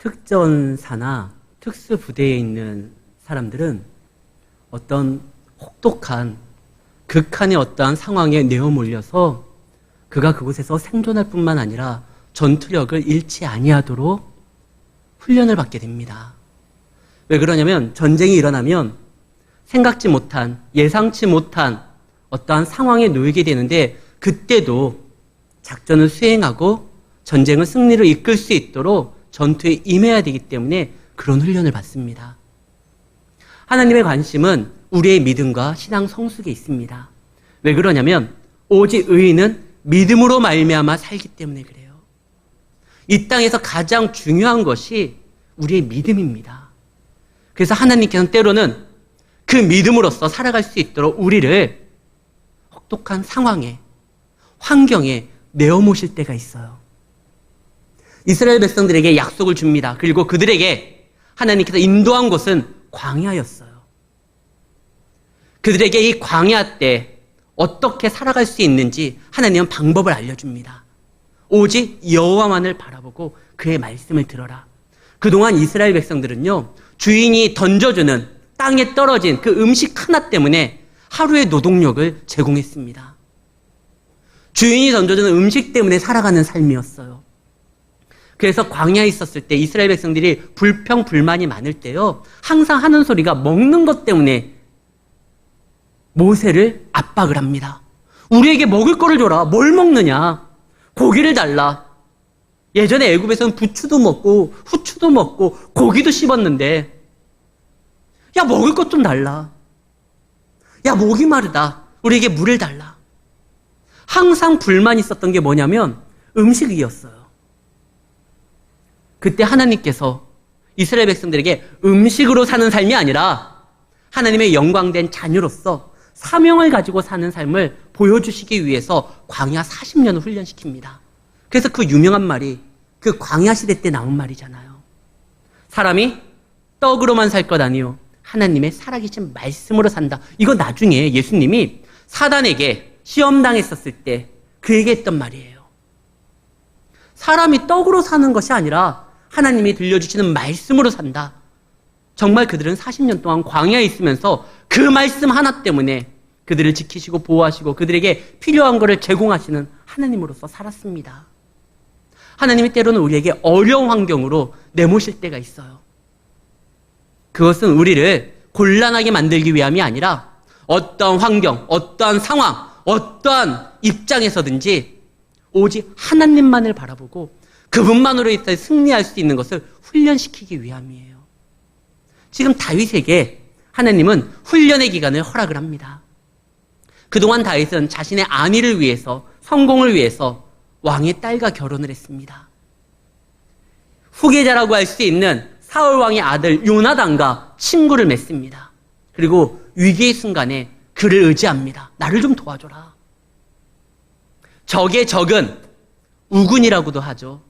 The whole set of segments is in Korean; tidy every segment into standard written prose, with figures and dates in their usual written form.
특전사나 특수부대에 있는 사람들은 어떤 혹독한 극한의 어떠한 상황에 내어몰려서 그가 그곳에서 생존할 뿐만 아니라 전투력을 잃지 아니하도록 훈련을 받게 됩니다. 왜 그러냐면 전쟁이 일어나면 생각지 못한, 예상치 못한 어떠한 상황에 놓이게 되는데 그때도 작전을 수행하고 전쟁을 승리로 이끌 수 있도록 전투에 임해야 되기 때문에 그런 훈련을 받습니다. 하나님의 관심은 우리의 믿음과 신앙 성숙에 있습니다. 왜 그러냐면 오직 의인은 믿음으로 말미암아 살기 때문에 그래요. 이 땅에서 가장 중요한 것이 우리의 믿음입니다. 그래서 하나님께서는 때로는 그 믿음으로써 살아갈 수 있도록 우리를 혹독한 상황에, 환경에 내어모실 때가 있어요. 이스라엘 백성들에게 약속을 줍니다. 그리고 그들에게 하나님께서 인도한 곳은 광야였어요. 그들에게 이 광야 때 어떻게 살아갈 수 있는지 하나님은 방법을 알려줍니다. 오직 여호와만을 바라보고 그의 말씀을 들어라. 그동안 이스라엘 백성들은요, 주인이 던져주는 땅에 떨어진 그 음식 하나 때문에 하루의 노동력을 제공했습니다. 주인이 던져주는 음식 때문에 살아가는 삶이었어요. 그래서 광야에 있었을 때 이스라엘 백성들이 불평불만이 많을 때요, 항상 하는 소리가 먹는 것 때문에 모세를 압박을 합니다. 우리에게 먹을 거를 줘라. 뭘 먹느냐? 고기를 달라. 예전에 애굽에서는 부추도 먹고 후추도 먹고 고기도 씹었는데 야, 먹을 것 좀 달라. 야, 목이 마르다. 우리에게 물을 달라. 항상 불만이 있었던 게 뭐냐면 음식이었어요. 그때 하나님께서 이스라엘 백성들에게 음식으로 사는 삶이 아니라 하나님의 영광된 자녀로서 사명을 가지고 사는 삶을 보여주시기 위해서 광야 40년을 훈련시킵니다. 그래서 그 유명한 말이 그 광야 시대 때 나온 말이잖아요. 사람이 떡으로만 살 것 아니요 하나님의 살아계신 말씀으로 산다. 이거 나중에 예수님이 사단에게 시험당했었을 때 그에게 했던 말이에요. 사람이 떡으로 사는 것이 아니라 하나님이 들려주시는 말씀으로 산다. 정말 그들은 40년 동안 광야에 있으면서 그 말씀 하나 때문에 그들을 지키시고 보호하시고 그들에게 필요한 것을 제공하시는 하나님으로서 살았습니다. 하나님이 때로는 우리에게 어려운 환경으로 내모실 때가 있어요. 그것은 우리를 곤란하게 만들기 위함이 아니라 어떠한 환경, 어떠한 상황, 어떠한 입장에서든지 오직 하나님만을 바라보고 그분만으로 인해 승리할 수 있는 것을 훈련시키기 위함이에요. 지금 다윗에게 하나님은 훈련의 기간을 허락을 합니다. 그동안 다윗은 자신의 안위를 위해서, 성공을 위해서 왕의 딸과 결혼을 했습니다. 후계자라고 할 수 있는 사울 왕의 아들 요나단과 친구를 맺습니다. 그리고 위기의 순간에 그를 의지합니다. 나를 좀 도와줘라. 적의 적은 우군이라고도 하죠.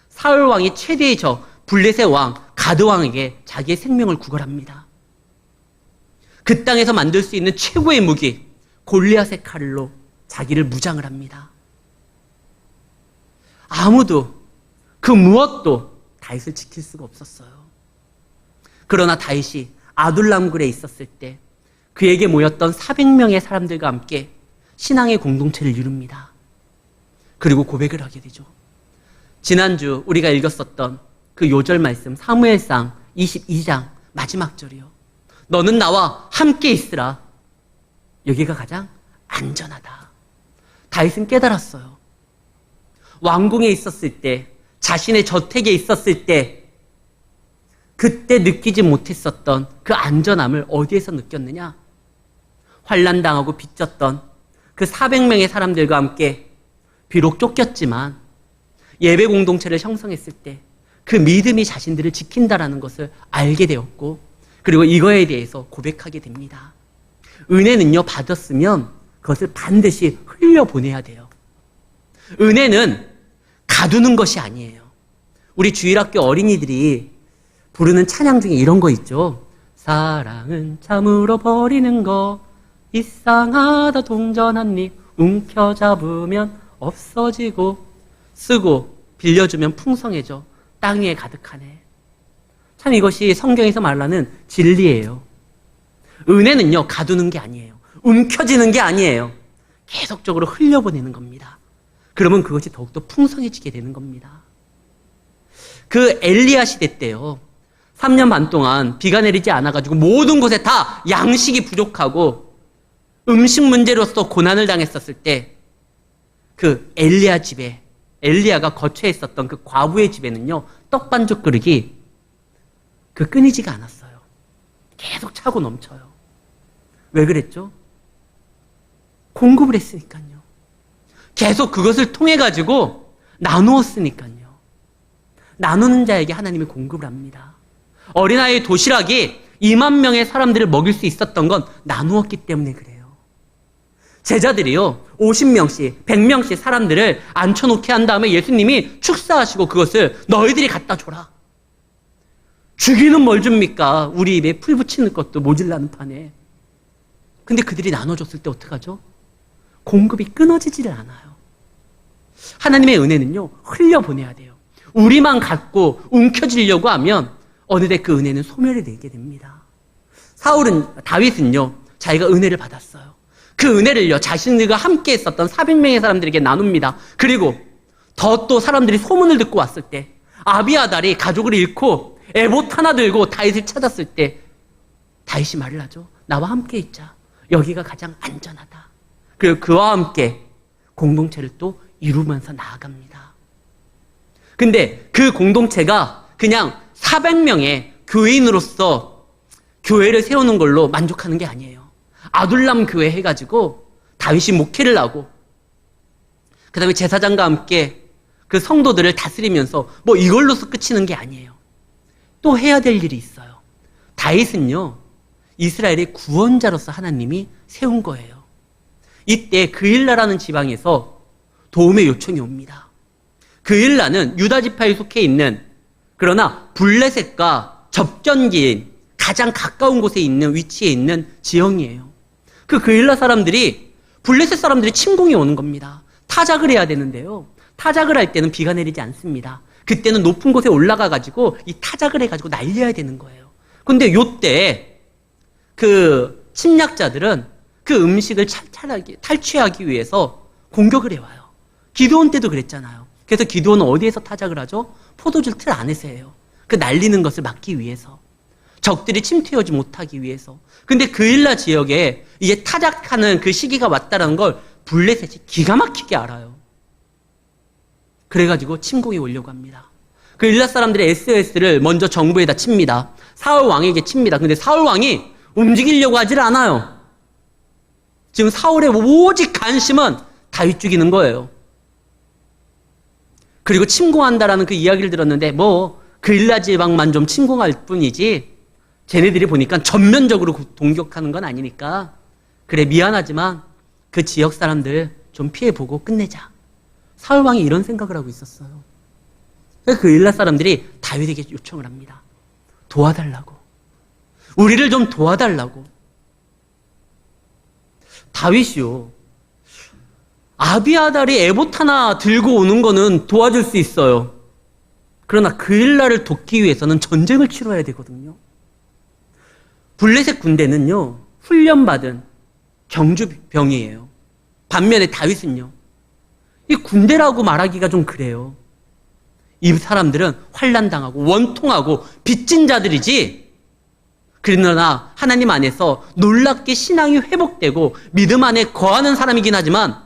사울 왕이 최대의 적 블레셋 왕 가드 왕에게 자기의 생명을 구걸합니다. 그 땅에서 만들 수 있는 최고의 무기 골리앗의 칼로 자기를 무장을 합니다. 아무도 그 무엇도 다윗을 지킬 수가 없었어요. 그러나 다윗이 아둘람굴에 있었을 때 그에게 모였던 400명의 사람들과 함께 신앙의 공동체를 이룹니다. 그리고 고백을 하게 되죠. 지난주 우리가 읽었었던 그 요절 말씀 사무엘상 22장 마지막 절이요. 너는 나와 함께 있으라. 여기가 가장 안전하다. 다윗은 깨달았어요. 왕궁에 있었을 때, 자신의 저택에 있었을 때, 그때 느끼지 못했었던 그 안전함을 어디에서 느꼈느냐? 환난당하고 빚졌던 그 400명의 사람들과 함께 비록 쫓겼지만 예배 공동체를 형성했을 때 그 믿음이 자신들을 지킨다라는 것을 알게 되었고 그리고 이거에 대해서 고백하게 됩니다. 은혜는요, 받았으면 그것을 반드시 흘려보내야 돼요. 은혜는 가두는 것이 아니에요. 우리 주일학교 어린이들이 부르는 찬양 중에 이런 거 있죠. 사랑은 참으로 버리는 거 이상하다 동전한 입 움켜잡으면 없어지고 쓰고 빌려주면 풍성해져 땅 위에 가득하네. 참 이것이 성경에서 말하는 진리예요. 은혜는요, 가두는 게 아니에요. 움켜쥐는 게 아니에요. 계속적으로 흘려보내는 겁니다. 그러면 그것이 더욱더 풍성해지게 되는 겁니다. 그 엘리야 시대 때요, 3년 반 동안 비가 내리지 않아가지고 모든 곳에 다 양식이 부족하고 음식 문제로서 고난을 당했었을 때 그 엘리야 집에, 엘리야가 거처에 있었던 그 과부의 집에는요, 떡 반죽 그릇이 끊이지가 않았어요. 계속 차고 넘쳐요. 왜 그랬죠? 공급을 했으니까요. 계속 그것을 통해 가지고 나누었으니까요. 나누는 자에게 하나님이 공급을 합니다. 어린아이의 도시락이 2만 명의 사람들을 먹일 수 있었던 건 나누었기 때문에 그래요. 제자들이요, 50명씩, 100명씩 사람들을 앉혀놓게 한 다음에 예수님이 축사하시고 그것을 너희들이 갖다 줘라. 주기는 뭘 줍니까? 우리 입에 풀 붙이는 것도 모질라는 판에. 근데 그들이 나눠줬을 때 어떡하죠? 공급이 끊어지지를 않아요. 하나님의 은혜는요, 흘려보내야 돼요. 우리만 갖고 움켜쥐려고 하면 어느새 그 은혜는 소멸이 되게 됩니다. 다윗은요, 자기가 은혜를 받았어요. 그 은혜를요, 자신들과 함께 있었던 400명의 사람들에게 나눕니다. 그리고 또 사람들이 소문을 듣고 왔을 때, 아비아달이 가족을 잃고 에봇 하나 들고 다윗을 찾았을 때 다윗이 말을 하죠. 나와 함께 있자. 여기가 가장 안전하다. 그리고 그와 함께 공동체를 또 이루면서 나아갑니다. 근데 그 공동체가 그냥 400명의 교인으로서 교회를 세우는 걸로 만족하는 게 아니에요. 아둘람 교회 해가지고 다윗이 목회를 하고 그 다음에 제사장과 함께 그 성도들을 다스리면서 뭐 이걸로서 끝이는 게 아니에요. 또 해야 될 일이 있어요. 다윗은요, 이스라엘의 구원자로서 하나님이 세운 거예요. 이때 그일라라는 지방에서 도움의 요청이 옵니다. 그일라는 유다 지파에 속해 있는, 그러나 블레셋과 접견기인 가장 가까운 곳에 있는 위치에 있는 지형이에요. 그 그일라 사람들이 블레셋 사람들이 침공이 오는 겁니다. 타작을 해야 되는데요, 타작을 할 때는 비가 내리지 않습니다. 그때는 높은 곳에 올라가가지고 이 타작을 해가지고 날려야 되는 거예요. 근데 요때 그 침략자들은 그 음식을 탈취하기 위해서 공격을 해와요. 기드온 때도 그랬잖아요. 그래서 기드온은 어디에서 타작을 하죠? 포도주 틀 안에서 해요. 그 날리는 것을 막기 위해서. 적들이 침투하지 못하기 위해서. 근데 그일라 지역에 이제 타작하는 그 시기가 왔다는 걸 블레셋이 기가 막히게 알아요. 그래가지고 침공이 오려고 합니다. 그 일라 사람들의 SOS를 먼저 정부에다 칩니다. 사울 왕에게 칩니다. 근데 사울 왕이 움직이려고 하질 않아요. 지금 사울의 오직 관심은 다윗 죽이는 거예요. 그리고 침공한다라는 그 이야기를 들었는데 그 일라 지방만 좀 침공할 뿐이지 쟤네들이 보니까 전면적으로 공격하는 건 아니니까 그래 미안하지만 그 지역 사람들 좀 피해보고 끝내자. 사울 왕이 이런 생각을 하고 있었어요. 그 일라 사람들이 다윗에게 요청을 합니다. 도와달라고. 우리를 좀 도와달라고. 다윗이요, 아비아달이 에봇 하나 들고 오는 거는 도와줄 수 있어요. 그러나 그일라를 돕기 위해서는 전쟁을 치러야 되거든요. 블레셋 군대는요, 훈련받은 경주병이에요. 반면에 다윗은요, 이 군대라고 말하기가 좀 그래요. 이 사람들은 환난당하고 원통하고 빚진 자들이지, 그러나 하나님 안에서 놀랍게 신앙이 회복되고 믿음 안에 거하는 사람이긴 하지만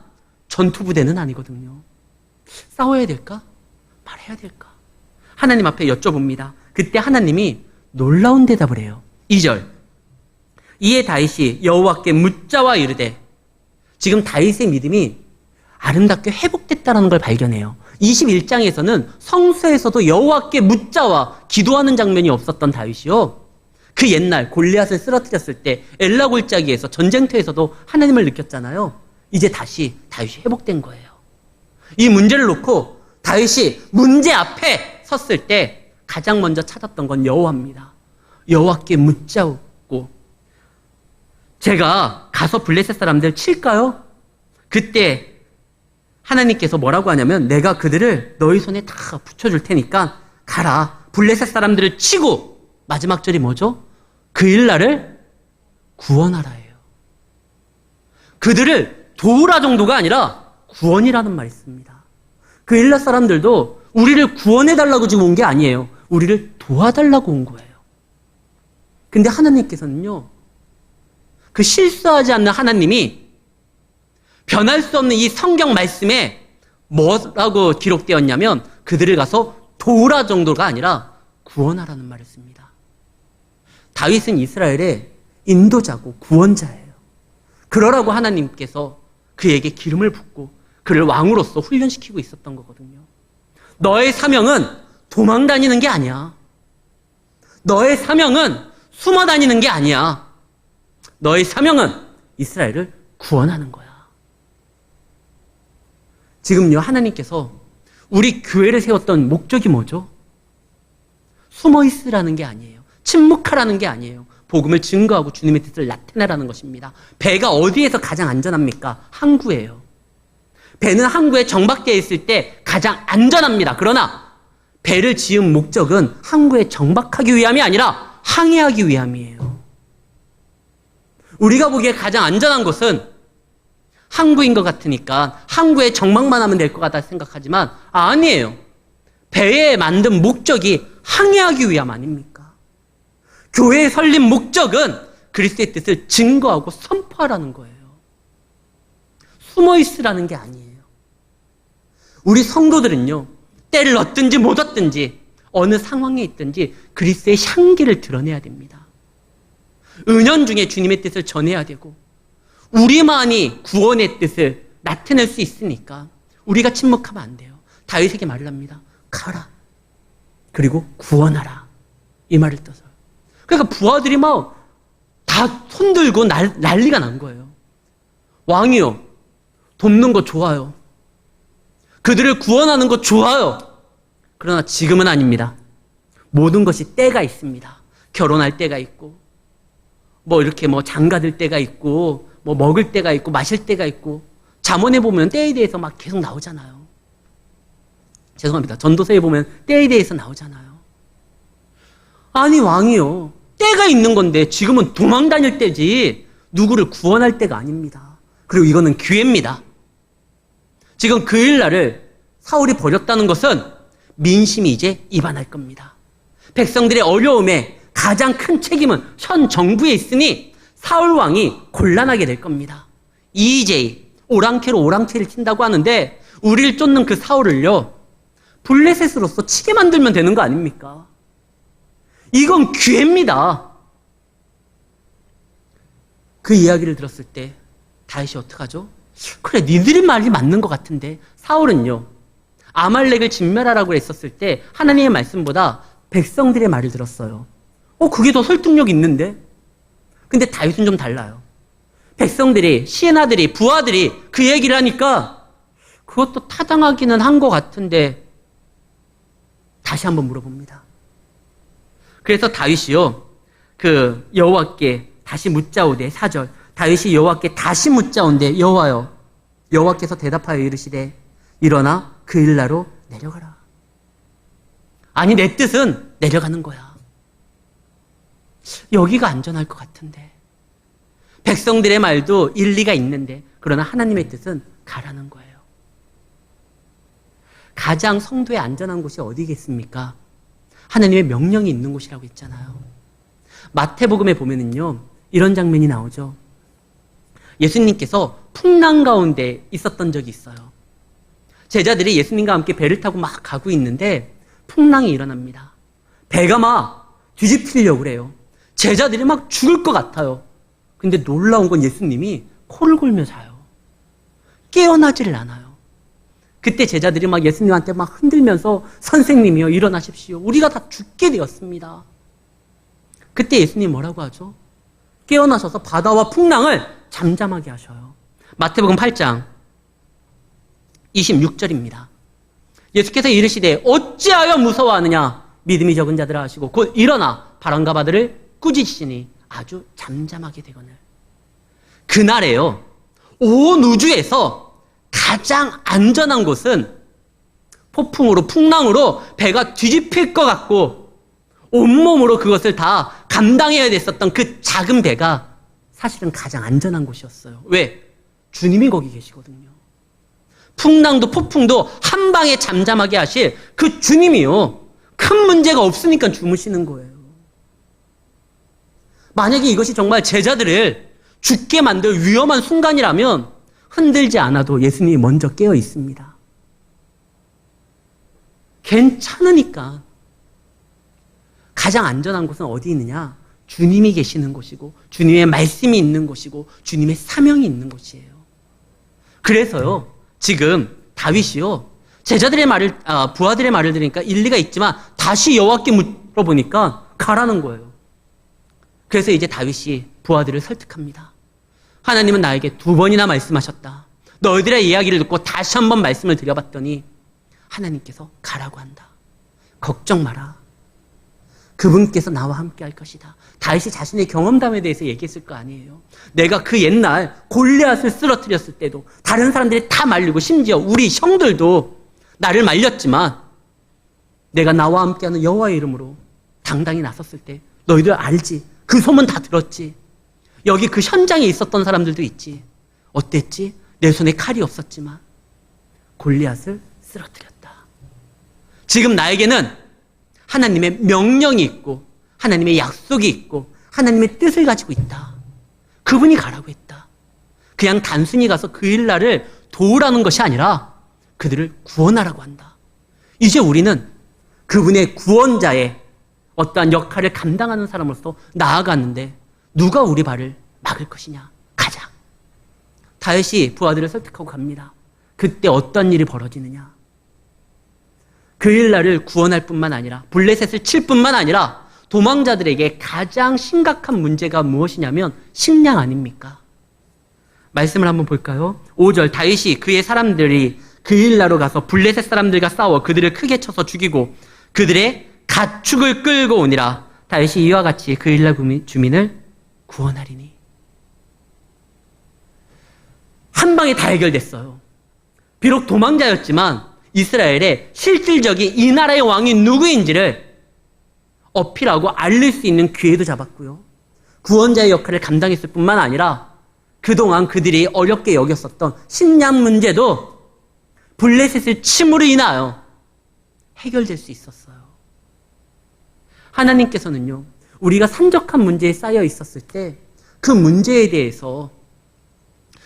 전투부대는 아니거든요. 싸워야 될까? 말해야 될까? 하나님 앞에 여쭤봅니다. 그때 하나님이 놀라운 대답을 해요. 2절. 이에 다윗이 여호와께 묻자와 이르되, 지금 다윗의 믿음이 아름답게 회복됐다는 걸 발견해요. 21장에서는 성소에서도 여호와께 묻자와 기도하는 장면이 없었던 다윗이요, 그 옛날 골리앗을 쓰러뜨렸을 때 엘라 골짜기에서 전쟁터에서도 하나님을 느꼈잖아요. 이제 다시 다윗이 회복된 거예요. 이 문제를 놓고 다윗이 문제 앞에 섰을 때 가장 먼저 찾았던 건 여호와입니다. 여호와께 묻자고, 제가 가서 블레셋 사람들 칠까요? 그때 하나님께서 뭐라고 하냐면, 내가 그들을 너희 손에 다 붙여줄 테니까 가라. 블레셋 사람들을 치고 마지막 절이 뭐죠? 그 일날을 구원하라예요. 그들을 도우라 정도가 아니라 구원이라는 말이 있습니다. 그 일날 사람들도 우리를 구원해달라고 지금 온 게 아니에요. 우리를 도와달라고 온 거예요. 근데 하나님께서는요, 그 실수하지 않는 하나님이 변할 수 없는 이 성경 말씀에 뭐라고 기록되었냐면 그들을 가서 도우라 정도가 아니라 구원하라는 말을 씁니다. 다윗은 이스라엘의 인도자고 구원자예요. 그러라고 하나님께서 그에게 기름을 붓고 그를 왕으로서 훈련시키고 있었던 거거든요. 너의 사명은 도망 다니는 게 아니야. 너의 사명은 숨어 다니는 게 아니야. 너의 사명은 이스라엘을 구원하는 거야. 지금요, 하나님께서 우리 교회를 세웠던 목적이 뭐죠? 숨어 있으라는 게 아니에요. 침묵하라는 게 아니에요. 복음을 증거하고 주님의 뜻을 나타내라는 것입니다. 배가 어디에서 가장 안전합니까? 항구예요. 배는 항구에 정박되어 있을 때 가장 안전합니다. 그러나 배를 지은 목적은 항구에 정박하기 위함이 아니라 항해하기 위함이에요. 우리가 보기에 가장 안전한 곳은 항구인 것 같으니까 항구에 정박만 하면 될 것 같다 생각하지만 아니에요. 배에 만든 목적이 항해하기 위함 아닙니까? 교회의 설립 목적은 그리스도의 뜻을 증거하고 선포하라는 거예요. 숨어 있으라는 게 아니에요. 우리 성도들은요, 때를 얻든지 못 얻든지 어느 상황에 있든지 그리스도의 향기를 드러내야 됩니다. 은연중에 주님의 뜻을 전해야 되고 우리만이 구원의 뜻을 나타낼 수 있으니까 우리가 침묵하면 안 돼요. 다윗에게 말을 합니다. 가라. 그리고 구원하라. 이 말을 떠서. 그러니까 부하들이 막 다 손들고 난리가 난 거예요. 왕이요, 돕는 거 좋아요. 그들을 구원하는 거 좋아요. 그러나 지금은 아닙니다. 모든 것이 때가 있습니다. 결혼할 때가 있고, 이렇게 장가들 때가 있고, 먹을 때가 있고, 마실 때가 있고, 잠언에 보면 때에 대해서 막 계속 나오잖아요. 죄송합니다. 전도서에 보면 때에 대해서 나오잖아요. 아니, 왕이요, 때가 있는 건데 지금은 도망 다닐 때지 누구를 구원할 때가 아닙니다. 그리고 이거는 기회입니다. 지금 그 일날을 사울이 버렸다는 것은 민심이 이제 이반할 겁니다. 백성들의 어려움에 가장 큰 책임은 현 정부에 있으니 사울 왕이 곤란하게 될 겁니다. EJ, 오랑캐로 오랑캐를 친다고 하는데 우리를 쫓는 그 사울을요, 블레셋으로서 치게 만들면 되는 거 아닙니까? 이건 기회입니다. 그 이야기를 들었을 때 다윗이 어떡하죠? 그래, 니들이 말이 맞는 것 같은데. 사울은요, 아말렉을 진멸하라고 했었을 때 하나님의 말씀보다 백성들의 말을 들었어요. 그게 더 설득력 있는데? 근데 다윗은 좀 달라요. 백성들이, 시에나들이, 부하들이 그 얘기를 하니까 그것도 타당하기는 한 것 같은데 다시 한번 물어봅니다. 그래서 다윗이요, 그 여호와께 다시 묻자오되, 4절, 다윗이 여호와께 다시 묻자온데, 여호와여, 여호와께서 대답하여 이르시되 일어나 그 일나로 내려가라. 아니, 내 뜻은 내려가는 거야. 여기가 안전할 것 같은데. 백성들의 말도 일리가 있는데, 그러나 하나님의 뜻은 가라는 거예요. 가장 성도의 안전한 곳이 어디겠습니까? 하나님의 명령이 있는 곳이라고 했잖아요. 마태복음에 보면은요, 이런 장면이 나오죠. 예수님께서 풍랑 가운데 있었던 적이 있어요. 제자들이 예수님과 함께 배를 타고 막 가고 있는데 풍랑이 일어납니다. 배가 막 뒤집히려고 그래요. 제자들이 막 죽을 것 같아요. 근데 놀라운 건 예수님이 코를 골며 자요. 깨어나지를 않아요. 그때 제자들이 막 예수님한테 막 흔들면서 선생님이요, 일어나십시오. 우리가 다 죽게 되었습니다. 그때 예수님 뭐라고 하죠? 깨어나셔서 바다와 풍랑을 잠잠하게 하셔요. 마태복음 8장 26절입니다. 예수께서 이르시되 어찌하여 무서워하느냐, 믿음이 적은 자들아 하시고 곧 일어나 바람과 바다를 꾸짖으시니 아주 잠잠하게 되거늘. 그날에요, 온 우주에서 가장 안전한 곳은 폭풍으로, 풍랑으로 배가 뒤집힐 것 같고 온몸으로 그것을 다 감당해야 됐었던 그 작은 배가 사실은 가장 안전한 곳이었어요. 왜? 주님이 거기 계시거든요. 풍랑도 폭풍도 한 방에 잠잠하게 하실 그 주님이요. 큰 문제가 없으니까 주무시는 거예요. 만약에 이것이 정말 제자들을 죽게 만들 위험한 순간이라면 흔들지 않아도 예수님이 먼저 깨어 있습니다. 괜찮으니까. 가장 안전한 곳은 어디 있느냐? 주님이 계시는 곳이고 주님의 말씀이 있는 곳이고 주님의 사명이 있는 곳이에요. 그래서요. 지금 다윗이요. 제자들의 말을 부하들의 말을 들으니까 일리가 있지만 다시 여호와께 물어보니까 가라는 거예요. 그래서 이제 다윗이 부하들을 설득합니다. 하나님은 나에게 2번이나 말씀하셨다. 너희들의 이야기를 듣고 다시 한번 말씀을 드려봤더니 하나님께서 가라고 한다. 걱정 마라. 그분께서 나와 함께 할 것이다. 다윗이 자신의 경험담에 대해서 얘기했을 거 아니에요. 내가 그 옛날 골리앗을 쓰러뜨렸을 때도 다른 사람들이 다 말리고 심지어 우리 형들도 나를 말렸지만 내가 나와 함께하는 여호와의 이름으로 당당히 나섰을 때 너희들 알지? 그 소문 다 들었지? 여기 그 현장에 있었던 사람들도 있지? 어땠지? 내 손에 칼이 없었지만 골리앗을 쓰러뜨렸다. 지금 나에게는 하나님의 명령이 있고 하나님의 약속이 있고 하나님의 뜻을 가지고 있다. 그분이 가라고 했다. 그냥 단순히 가서 그 일날을 도우라는 것이 아니라 그들을 구원하라고 한다. 이제 우리는 그분의 구원자의 어떠한 역할을 감당하는 사람으로서 나아갔는데 누가 우리 발을 막을 것이냐? 가자. 다윗이 부하들을 설득하고 갑니다. 그때 어떤 일이 벌어지느냐? 그 일날을 구원할 뿐만 아니라 블레셋을 칠 뿐만 아니라 도망자들에게 가장 심각한 문제가 무엇이냐면 식량 아닙니까? 말씀을 한번 볼까요? 5절 다윗이 그의 사람들이 그 일나로 가서 블레셋 사람들과 싸워 그들을 크게 쳐서 죽이고 그들의 가축을 끌고 오니라. 다윗이 이와 같이 그 일날 주민을 구원하리니. 한 방에 다 해결됐어요. 비록 도망자였지만 이스라엘의 실질적인 이 나라의 왕이 누구인지를 어필하고 알릴 수 있는 기회도 잡았고요. 구원자의 역할을 감당했을 뿐만 아니라 그동안 그들이 어렵게 여겼었던 식량 문제도 블레셋을 침으로 인하여 해결될 수 있었어요. 하나님께서는요, 우리가 산적한 문제에 쌓여 있었을 때 그 문제에 대해서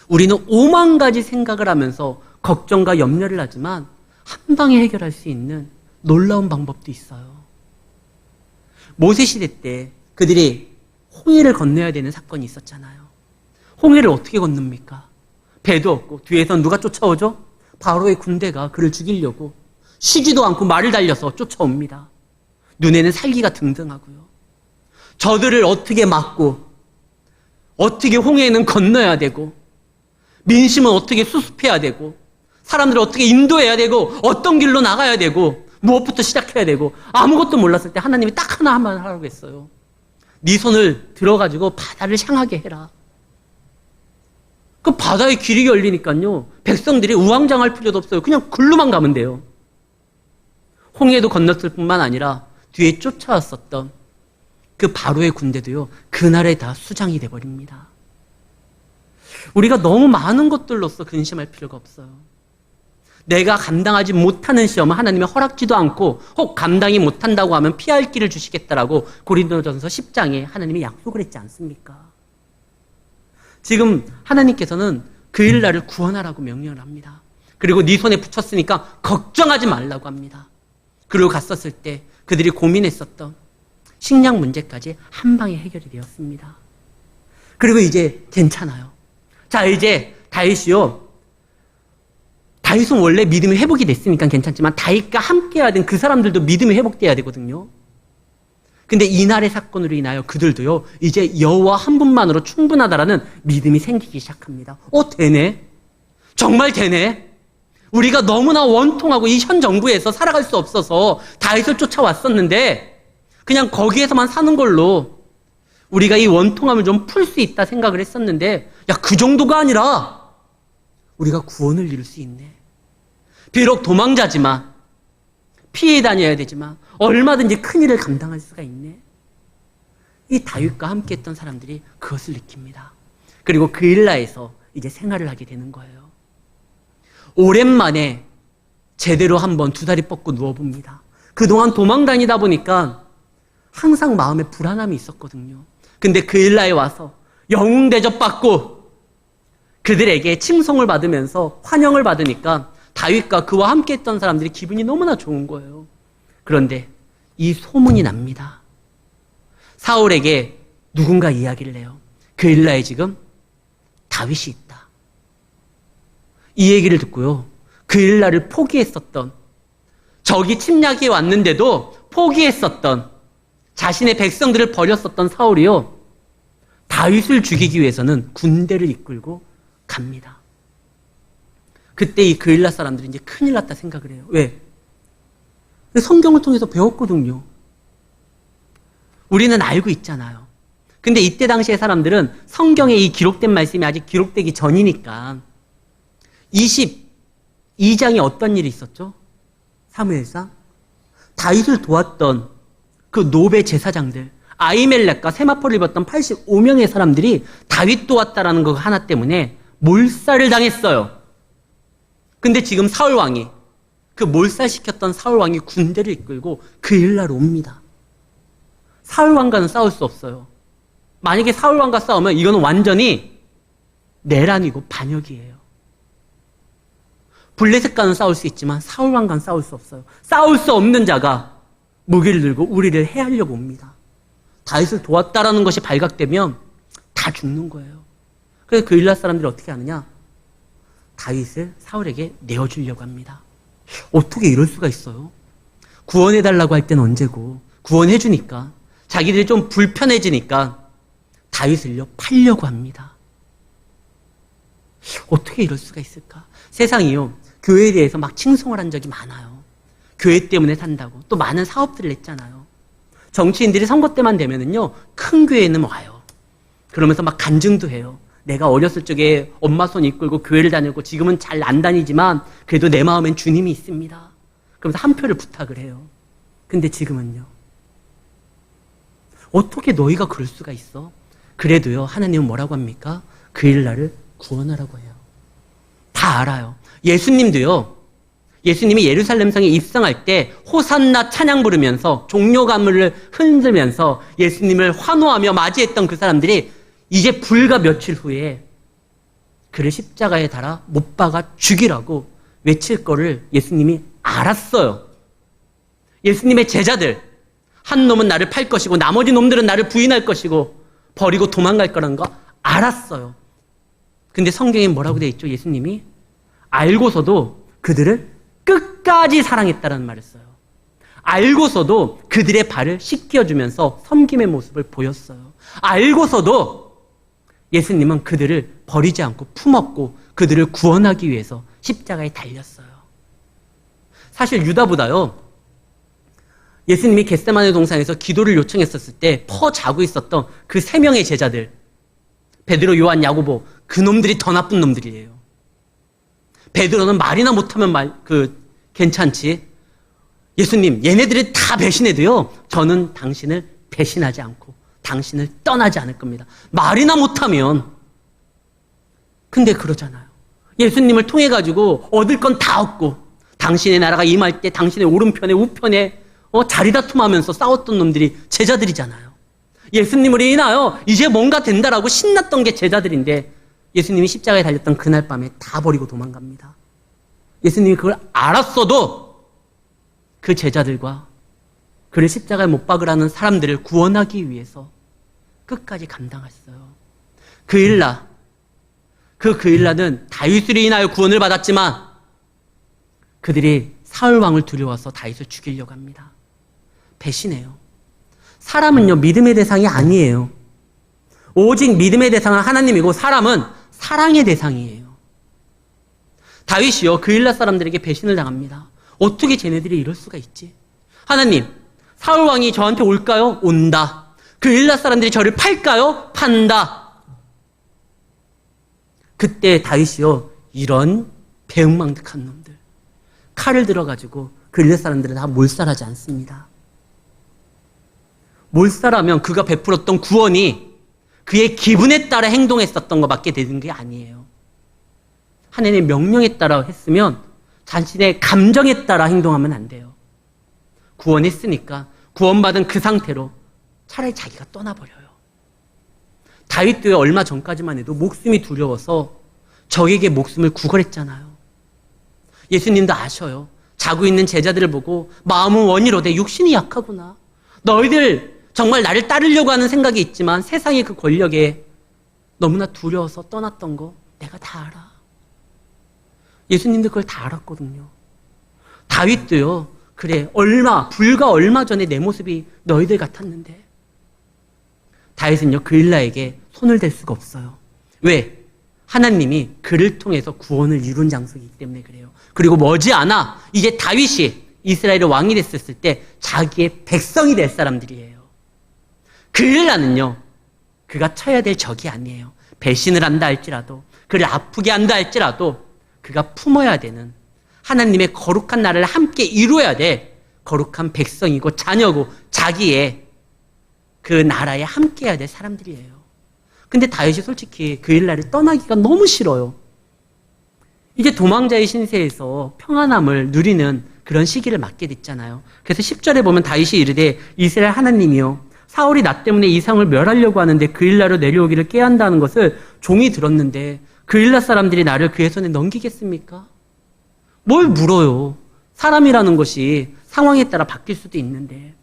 우리는 5만 가지 생각을 하면서 걱정과 염려를 하지만 한 방에 해결할 수 있는 놀라운 방법도 있어요. 모세 시대 때 그들이 홍해를 건너야 되는 사건이 있었잖아요. 홍해를 어떻게 건넙니까? 배도 없고 뒤에서 누가 쫓아오죠? 바로의 군대가 그를 죽이려고 쉬지도 않고 말을 달려서 쫓아옵니다. 눈에는 살기가 등등하고요. 저들을 어떻게 막고 어떻게 홍해는 건너야 되고 민심은 어떻게 수습해야 되고 사람들을 어떻게 인도해야 되고 어떤 길로 나가야 되고 무엇부터 시작해야 되고 아무것도 몰랐을 때 하나님이 딱 하나만 하라고 했어요. 네 손을 들어가지고 바다를 향하게 해라. 그 바다의 길이 열리니까요. 백성들이 우왕좌왕할 필요도 없어요. 그냥 글로만 가면 돼요. 홍해도 건넜을 뿐만 아니라 뒤에 쫓아왔었던 그 바로의 군대도요. 그날에 다 수장이 돼버립니다. 우리가 너무 많은 것들로서 근심할 필요가 없어요. 내가 감당하지 못하는 시험은 하나님이 허락지도 않고 혹 감당이 못한다고 하면 피할 길을 주시겠다라고 고린도전서 10장에 하나님이 약속을 했지 않습니까? 지금 하나님께서는 그 일날을 구원하라고 명령을 합니다. 그리고 네 손에 붙였으니까 걱정하지 말라고 합니다. 그리고 갔었을 때 그들이 고민했었던 식량 문제까지 한 방에 해결이 되었습니다. 그리고 이제 괜찮아요. 자, 이제 다윗이요. 다윗은 원래 믿음이 회복이 됐으니까 괜찮지만 다윗과 함께 하던 그 사람들도 믿음이 회복돼야 되거든요. 근데 이날의 사건으로 인하여 그들도요. 이제 여호와 한 분만으로 충분하다라는 믿음이 생기기 시작합니다. 되네. 정말 되네. 우리가 너무나 원통하고 이 현 정부에서 살아갈 수 없어서 다윗을 쫓아왔었는데 그냥 거기에서만 사는 걸로 우리가 이 원통함을 좀 풀 수 있다 생각을 했었는데 야, 그 정도가 아니라 우리가 구원을 이룰 수 있네. 비록 도망자지만 피해 다녀야 되지만 얼마든지 큰 일을 감당할 수가 있네. 이 다윗과 함께 했던 사람들이 그것을 느낍니다. 그리고 그 일라에서 이제 생활을 하게 되는 거예요. 오랜만에 제대로 한번 두 다리 뻗고 누워봅니다. 그동안 도망 다니다 보니까 항상 마음에 불안함이 있었거든요. 근데 그 일라에 와서 영웅 대접받고 그들에게 칭송을 받으면서 환영을 받으니까 다윗과 그와 함께 했던 사람들이 기분이 너무나 좋은 거예요. 그런데 이 소문이 납니다. 사울에게 누군가 이야기를 해요. 그 일라에 지금 다윗이 있다. 이 얘기를 듣고요. 그 일라를 포기했었던, 적이 침략해 왔는데도 포기했었던, 자신의 백성들을 버렸었던 사울이요. 다윗을 죽이기 위해서는 군대를 이끌고 갑니다. 그때 이 그일라 사람들이 이제 큰일 났다 생각을 해요. 왜? 성경을 통해서 배웠거든요. 우리는 알고 있잖아요. 근데 이때 당시의 사람들은 성경에 이 기록된 말씀이 아직 기록되기 전이니까 22장에 어떤 일이 있었죠? 사무엘상. 다윗을 도왔던 그 노베 제사장들, 아히멜렉과 세마포를 입었던 85명의 사람들이 다윗 도왔다라는 거 하나 때문에 몰살을 당했어요. 근데 지금 사울왕이, 그 몰살시켰던 사울왕이 군대를 이끌고 그 일나로 옵니다. 사울왕과는 싸울 수 없어요. 만약에 사울왕과 싸우면 이거는 완전히 내란이고 반역이에요. 블레셋과는 싸울 수 있지만 사울왕과는 싸울 수 없어요. 싸울 수 없는 자가 무기를 들고 우리를 해하려고 옵니다. 다윗을 도왔다라는 것이 발각되면 다 죽는 거예요. 그래서 그 일라 사람들이 어떻게 하느냐? 다윗을 사울에게 내어주려고 합니다. 어떻게 이럴 수가 있어요? 구원해달라고 할 때는 언제고, 구원해주니까 자기들이 좀 불편해지니까 다윗을요 팔려고 합니다. 어떻게 이럴 수가 있을까? 세상이요, 교회에 대해서 막 칭송을 한 적이 많아요. 교회 때문에 산다고. 또 많은 사업들을 했잖아요. 정치인들이 선거 때만 되면은요, 큰 교회는 와요. 그러면서 막 간증도 해요. 내가 어렸을 적에 엄마 손 이끌고 교회를 다녔고 지금은 잘 안 다니지만 그래도 내 마음엔 주님이 있습니다. 그러면서 한 표를 부탁을 해요. 근데 지금은요, 어떻게 너희가 그럴 수가 있어? 그래도요, 하나님은 뭐라고 합니까? 그 일날을 구원하라고 해요. 다 알아요. 예수님도요, 예수님이 예루살렘 성에 입성할 때 호산나 찬양 부르면서 종려가물을 흔들면서 예수님을 환호하며 맞이했던 그 사람들이 이제 불과 며칠 후에 그를 십자가에 달아 못 박아 죽이라고 외칠 거를 예수님이 알았어요. 예수님의 제자들, 한 놈은 나를 팔 것이고 나머지 놈들은 나를 부인할 것이고 버리고 도망갈 거라는 거 알았어요. 근데 성경에 뭐라고 되어 있죠? 예수님이 알고서도 그들을 끝까지 사랑했다는 말을 써요. 알고서도 그들의 발을 씻겨주면서 섬김의 모습을 보였어요. 알고서도 예수님은 그들을 버리지 않고 품었고 그들을 구원하기 위해서 십자가에 달렸어요. 사실 유다보다요, 예수님이 겟세마네 동산에서 기도를 요청했었을 때 퍼 자고 있었던 그 3명의 제자들, 베드로, 요한, 야고보, 그 놈들이 더 나쁜 놈들이에요. 베드로는 말이나 못하면 괜찮지. 예수님, 얘네들이 다 배신해도요, 저는 당신을 배신하지 않고 당신을 떠나지 않을 겁니다. 말이나 못하면. 근데 그러잖아요. 예수님을 통해 가지고 얻을 건 다 얻고 당신의 나라가 임할 때 당신의 오른편에 우편에 자리 다툼하면서 싸웠던 놈들이 제자들이잖아요. 예수님을 인하여 이제 뭔가 된다라고 신났던 게 제자들인데 예수님이 십자가에 달렸던 그날 밤에 다 버리고 도망갑니다. 예수님이 그걸 알았어도 그 제자들과 그를 십자가에 못 박으라는 사람들을 구원하기 위해서 끝까지 감당했어요. 그 일라는 다윗으로 인하여 구원을 받았지만 그들이 사울 왕을 두려워서 다윗을 죽이려고 합니다. 배신해요. 사람은요, 믿음의 대상이 아니에요. 오직 믿음의 대상은 하나님이고 사람은 사랑의 대상이에요. 다윗이요, 그 일라 사람들에게 배신을 당합니다. 어떻게 쟤네들이 이럴 수가 있지? 하나님, 사울 왕이 저한테 올까요? 온다. 그 일라 사람들이 저를 팔까요? 판다. 그때 다윗이요, 이런 배은망덕한 놈들, 칼을 들어가지고 그릴라 사람들은 다 몰살하지 않습니다. 몰살하면 그가 베풀었던 구원이 그의 기분에 따라 행동했었던 것밖에 되는 게 아니에요. 하나님의 명령에 따라 했으면 자신의 감정에 따라 행동하면 안 돼요. 구원했으니까 구원받은 그 상태로 차라리 자기가 떠나버려요. 다윗도 얼마 전까지만 해도 목숨이 두려워서 적에게 목숨을 구걸했잖아요. 예수님도 아셔요. 자고 있는 제자들을 보고 마음은 원이로되 육신이 약하구나. 너희들 정말 나를 따르려고 하는 생각이 있지만 세상의 그 권력에 너무나 두려워서 떠났던 거 내가 다 알아. 예수님도 그걸 다 알았거든요. 다윗도요. 그래 불과 얼마 전에 내 모습이 너희들 같았는데 다윗은요 그릴라에게 손을 댈 수가 없어요. 왜? 하나님이 그를 통해서 구원을 이룬 장소이기 때문에 그래요. 그리고 머지않아 이제 다윗이 이스라엘의 왕이 됐었을 때 자기의 백성이 될 사람들이에요. 그릴라는요 그가 쳐야 될 적이 아니에요. 배신을 한다 할지라도 그를 아프게 한다 할지라도 그가 품어야 되는 하나님의 거룩한 나라를 함께 이루어야 될 거룩한 백성이고 자녀고 자기의 그 나라에 함께해야 될 사람들이에요. 근데 다윗이 솔직히 그릴라를 떠나기가 너무 싫어요. 이제 도망자의 신세에서 평안함을 누리는 그런 시기를 맞게 됐잖아요. 그래서 10절에 보면 다윗이 이르되 이스라엘 하나님이여 사울이 나 때문에 이 성을 멸하려고 하는데 그릴라로 내려오기를 꾀한다는 것을 종이 들었는데 그릴라 사람들이 나를 그의 손에 넘기겠습니까? 뭘 물어요. 사람이라는 것이 상황에 따라 바뀔 수도 있는데.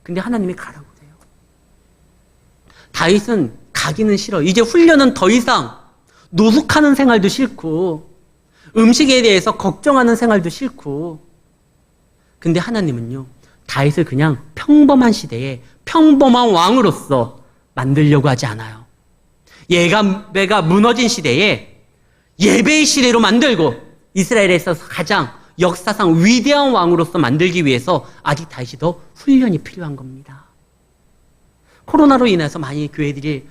근데 하나님이 가라고 그래요. 다윗은 가기는 싫어. 이제 훈련은 더 이상 노숙하는 생활도 싫고 음식에 대해서 걱정하는 생활도 싫고. 근데 하나님은요. 다윗을 그냥 평범한 시대에 평범한 왕으로서 만들려고 하지 않아요. 예배가 무너진 시대에 예배의 시대로 만들고 이스라엘에서 가장 역사상 위대한 왕으로서 만들기 위해서 아직 다윗이 더 훈련이 필요한 겁니다. 코로나로 인해서 많이 교회들이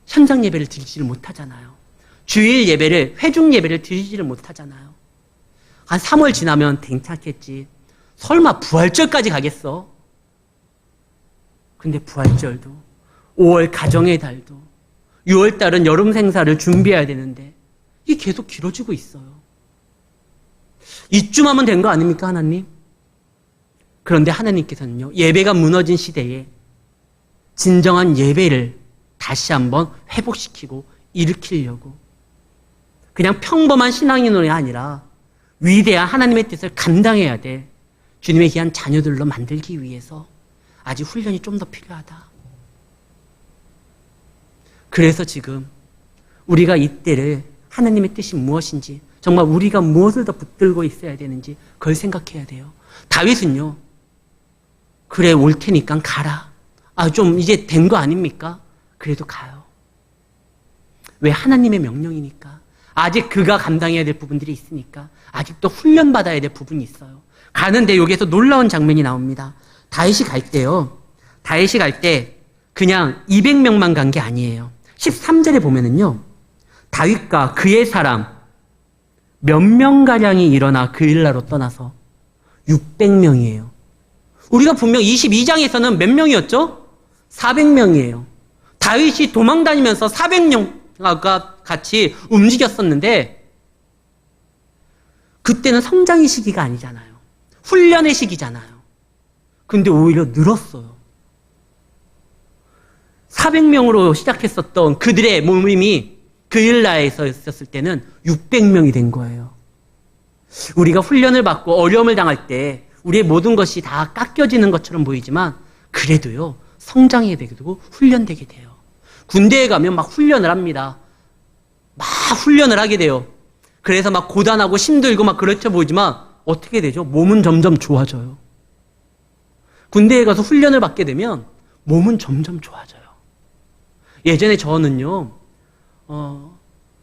현장 예배를 드리지를 못하잖아요. 주일 예배를 회중 예배를 드리지를 못하잖아요. 한 3월 지나면 괜찮겠지. 설마 부활절까지 가겠어? 근데 부활절도 5월 가정의 달도 6월 달은 여름 생사를 준비해야 되는데 이게 계속 길어지고 있어요. 이쯤 하면 된 거 아닙니까 하나님? 그런데 하나님께서는요. 예배가 무너진 시대에 진정한 예배를 다시 한번 회복시키고 일으키려고 그냥 평범한 신앙인이 아니라 위대한 하나님의 뜻을 감당해야 될 주님의 귀한 자녀들로 만들기 위해서 아직 훈련이 좀 더 필요하다. 그래서 지금 우리가 이때를 하나님의 뜻이 무엇인지 정말 우리가 무엇을 더 붙들고 있어야 되는지 그걸 생각해야 돼요. 다윗은요. 그래 올 테니까 가라. 좀 이제 된 거 아닙니까? 그래도 가요. 왜? 하나님의 명령이니까. 아직 그가 감당해야 될 부분들이 있으니까. 아직도 훈련받아야 될 부분이 있어요. 가는데 여기에서 놀라운 장면이 나옵니다. 다윗이 갈 때요. 다윗이 갈 때 그냥 200명만 간 게 아니에요. 13절에 보면은요. 다윗과 그의 사람 몇 명가량이 일어나 그릴라로 떠나서 600명이에요. 우리가 분명 22장에서는 몇 명이었죠? 400명이에요. 다윗이 도망다니면서 400명과 같이 움직였었는데 그때는 성장의 시기가 아니잖아요. 훈련의 시기잖아요. 근데 오히려 늘었어요. 400명으로 시작했었던 그들의 모임이 그릴라에서 있었을 때는 600명이 된 거예요. 우리가 훈련을 받고 어려움을 당할 때 우리의 모든 것이 다 깎여지는 것처럼 보이지만 그래도요. 성장하게 되고 훈련되게 돼요. 군대에 가면 막 훈련을 합니다. 막 훈련을 하게 돼요. 그래서 막 고단하고 힘들고 막 그렇게 보이지만 어떻게 되죠? 몸은 점점 좋아져요. 군대에 가서 훈련을 받게 되면 몸은 점점 좋아져요. 예전에 저는요.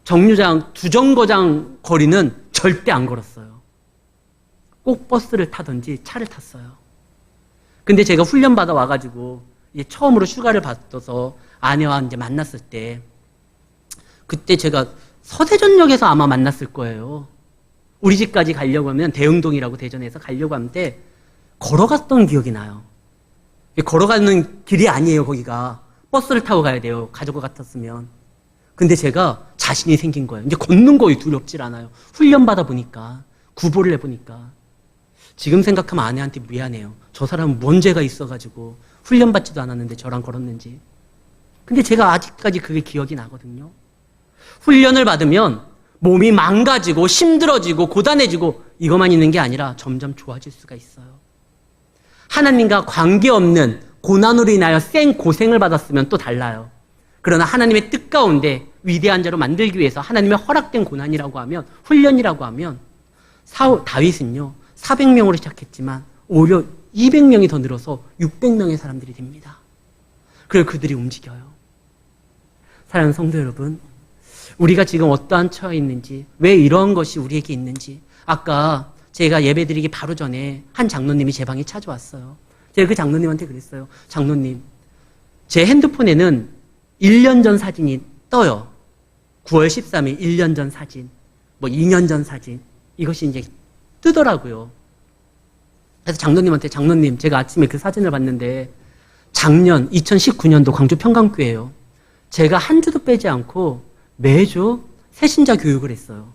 정류장 두 정거장 거리는 절대 안 걸었어요. 꼭 버스를 타든지 차를 탔어요. 근데 제가 훈련 받아 와가지고 이제 처음으로 휴가를 받아서 아내와 이제 만났을 때 그때 제가 서대전역에서 아마 만났을 거예요. 우리 집까지 가려고 하면 대흥동이라고 대전에서 가려고 하는데 걸어갔던 기억이 나요. 걸어가는 길이 아니에요, 거기가. 버스를 타고 가야 돼요, 가족 같았으면. 근데 제가 자신이 생긴 거예요. 이제 걷는 거에 두렵질 않아요. 훈련받아 보니까, 구보를 해보니까. 지금 생각하면 아내한테 미안해요. 저 사람은 뭔 죄가 있어가지고 훈련받지도 않았는데 저랑 걸었는지. 근데 제가 아직까지 그게 기억이 나거든요. 훈련을 받으면 몸이 망가지고 힘들어지고 고단해지고 이것만 있는 게 아니라 점점 좋아질 수가 있어요. 하나님과 관계없는 고난으로 인하여 고생을 받았으면 또 달라요. 그러나 하나님의 뜻 가운데 위대한 자로 만들기 위해서 하나님의 허락된 고난이라고 하면, 훈련이라고 하면, 다윗은요 400명으로 시작했지만 오히려 200명이 더 늘어서 600명의 사람들이 됩니다. 그리고 그들이 움직여요. 사랑하는 성도 여러분, 우리가 지금 어떠한 처해 있는지, 왜 이런 것이 우리에게 있는지, 아까 제가 예배드리기 바로 전에 한 장로님이 제 방에 찾아왔어요. 제가 그 장로님한테 그랬어요. 장로님, 제 핸드폰에는 1년 전 사진이 떠요. 9월 13일 1년 전 사진, 2년 전 사진, 이것이 이제 뜨더라고요. 그래서 장로님한테, 장로님, 제가 아침에 그 사진을 봤는데 작년 2019년도 광주 평강교회예요. 제가 한 주도 빼지 않고 매주 새신자 교육을 했어요.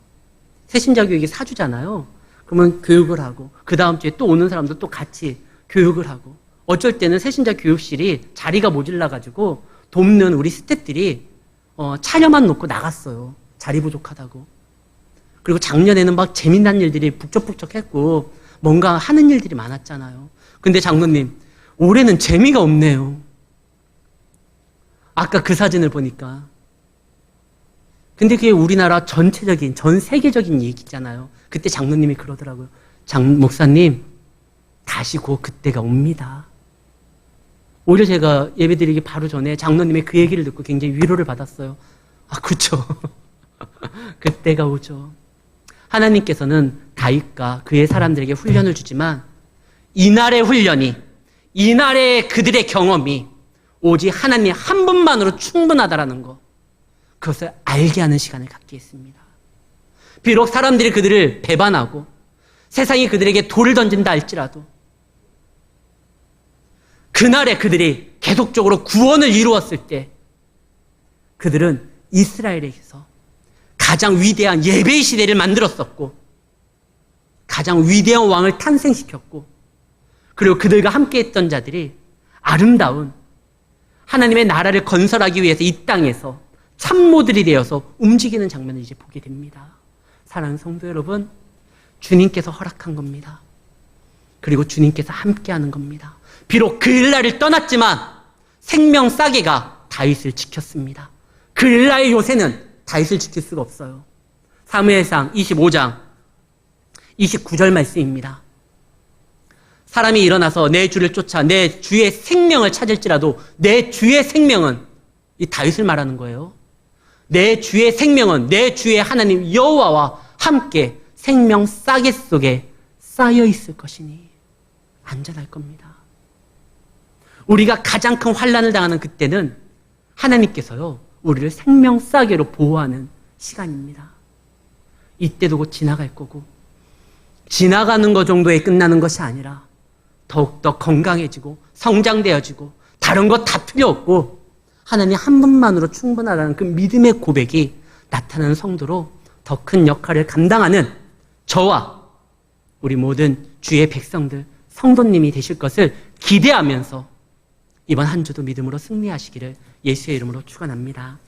새신자 교육이 4주잖아요. 그러면 교육을 하고 그 다음 주에 또 오는 사람들 또 같이 교육을 하고, 어쩔 때는 새신자 교육실이 자리가 모질라가지고 돕는 우리 스태프들이 차려만 놓고 나갔어요. 자리 부족하다고. 그리고 작년에는 막 재미난 일들이 북적북적했고 뭔가 하는 일들이 많았잖아요. 근데 장로님, 올해는 재미가 없네요. 아까 그 사진을 보니까. 근데 그게 우리나라 전체적인, 전 세계적인 얘기잖아요. 그때 장로님이 그러더라고요. 목사님, 다시 곧 그때가 옵니다. 오히려 제가 예배드리기 바로 전에 장로님의 그 얘기를 듣고 굉장히 위로를 받았어요. 아, 그쵸. 그때가 오죠. 하나님께서는 다윗과 그의 사람들에게 훈련을 주지만 이날의 훈련이, 이날의 그들의 경험이 오직 하나님 한 분만으로 충분하다라는 것, 그것을 알게 하는 시간을 갖게 했습니다. 비록 사람들이 그들을 배반하고 세상이 그들에게 돌을 던진다 할지라도 그날에 그들이 계속적으로 구원을 이루었을 때 그들은 이스라엘에게서 가장 위대한 예배의 시대를 만들었었고 가장 위대한 왕을 탄생시켰고, 그리고 그들과 함께했던 자들이 아름다운 하나님의 나라를 건설하기 위해서 이 땅에서 참모들이 되어서 움직이는 장면을 이제 보게 됩니다. 사랑하는 성도 여러분, 주님께서 허락한 겁니다. 그리고 주님께서 함께하는 겁니다. 비록 그일라를 떠났지만 생명 싸개가 다윗을 지켰습니다. 그일라의 요새는 다윗을 지킬 수가 없어요. 사무엘상 25장 29절 말씀입니다. 사람이 일어나서 내 주를 쫓아 내 주의 생명을 찾을지라도 내 주의 생명은, 이 다윗을 말하는 거예요. 내 주의 생명은 내 주의 하나님 여호와와 함께 생명 싸개 속에 쌓여 있을 것이니 안전할 겁니다. 우리가 가장 큰 환난을 당하는 그때는 하나님께서요 우리를 생명 싸개로 보호하는 시간입니다. 이때도 곧 지나갈 거고, 지나가는 것 정도에 끝나는 것이 아니라 더욱더 건강해지고 성장되어지고 다른 것 다 필요 없고 하나님 한 분만으로 충분하다는 그 믿음의 고백이 나타나는 성도로 더 큰 역할을 감당하는 저와 우리 모든 주의 백성들, 성도님이 되실 것을 기대하면서 이번 한 주도 믿음으로 승리하시기를 예수의 이름으로 축원합니다.